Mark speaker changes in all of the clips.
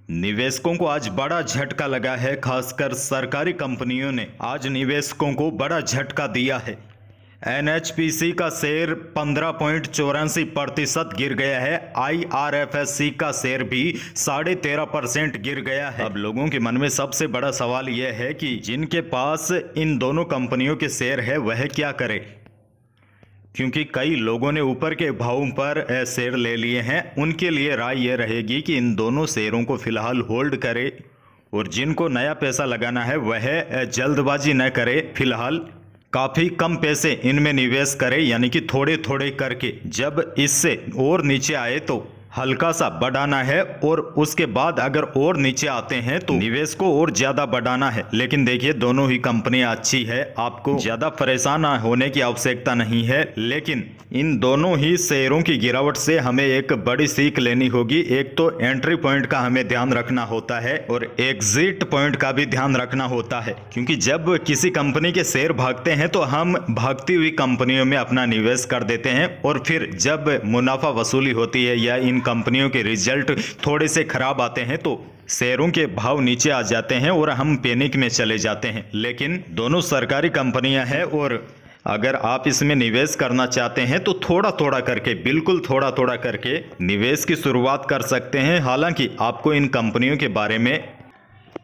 Speaker 1: निवेशकों को आज बड़ा झटका लगा है। खासकर सरकारी कंपनियों ने आज निवेशकों को बड़ा झटका दिया है। एनएचपीसी का शेयर 15.84% गिर गया है। आईआरएफएससी का शेयर भी 13.5% गिर गया है। अब लोगों के मन में सबसे बड़ा सवाल यह है कि जिनके पास इन दोनों कंपनियों के शेयर है वह क्या करे, क्योंकि कई लोगों ने ऊपर के भाव पर शेयर ले लिए हैं। उनके लिए राय यह रहेगी कि इन दोनों शेयरों को फिलहाल होल्ड करे और जिनको नया पैसा लगाना है वह जल्दबाजी न करे। फिलहाल काफ़ी कम पैसे इनमें निवेश करें, यानी कि थोड़े थोड़े करके। जब इससे और नीचे आए तो हल्का सा बढ़ाना है और उसके बाद अगर और नीचे आते हैं तो निवेश को और ज्यादा बढ़ाना है। लेकिन देखिए, दोनों ही कंपनियां अच्छी है, आपको ज्यादा परेशान होने की आवश्यकता नहीं है। लेकिन इन दोनों ही शेयरों की गिरावट से हमें एक बड़ी सीख लेनी होगी। एक तो एंट्री पॉइंट का हमें ध्यान रखना होता है और एग्जिट पॉइंट का भी ध्यान रखना होता है, क्योंकि जब किसी कंपनी के शेयर भागते हैं तो हम भागती हुई कंपनियों में अपना निवेश कर देते हैं और फिर जब मुनाफा वसूली होती है या इन कंपनियों के रिजल्ट थोड़े से खराब आते हैं तो शेयरों के भाव नीचे आ जाते हैं और हम पैनिक में चले जाते हैं। लेकिन दोनों सरकारी कंपनियां हैं और अगर आप इसमें निवेश करना चाहते हैं तो थोड़ा थोड़ा करके, बिल्कुल थोड़ा थोड़ा करके निवेश की शुरुआत कर सकते हैं। हालांकि आपको इन कंपनियों के बारे में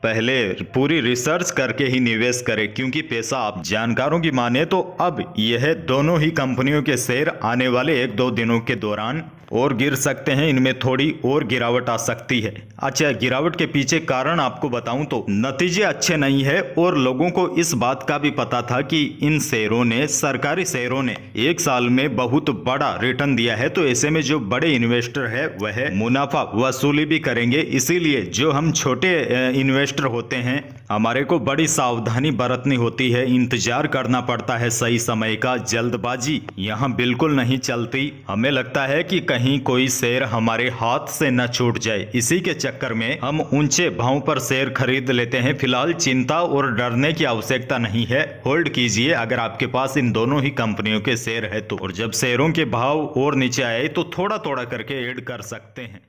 Speaker 1: पहले पूरी रिसर्च करके ही निवेश करें, क्योंकि पैसा आप जानकारों की माने तो अब यह दोनों ही कंपनियों के शेयर आने वाले 1-2 दिनों के दौरान और गिर सकते हैं। इनमें थोड़ी और गिरावट आ सकती है। अच्छा, गिरावट के पीछे कारण आपको बताऊं तो नतीजे अच्छे नहीं है और लोगों को इस बात का भी पता था कि इन शेयरों ने, सरकारी शेयरों ने 1 साल में बहुत बड़ा रिटर्न दिया है, तो ऐसे में जो बड़े इन्वेस्टर है वह मुनाफा वसूली भी करेंगे। इसीलिए जो हम छोटे इन्वेस्टर होते हैं, हमारे को बड़ी सावधानी बरतनी होती है, इंतजार करना पड़ता है सही समय का। जल्दबाजी यहाँ बिल्कुल नहीं चलती। हमें लगता है कि कहीं कोई शेयर हमारे हाथ से न छूट जाए, इसी के चक्कर में हम ऊंचे भाव पर शेयर खरीद लेते हैं। फिलहाल चिंता और डरने की आवश्यकता नहीं है, होल्ड कीजिए अगर आपके पास इन दोनों ही कंपनियों के शेयर है तो। और जब शेयरों के भाव और नीचे आए तो थोड़ा थोड़ा करके ऐड कर सकते हैं।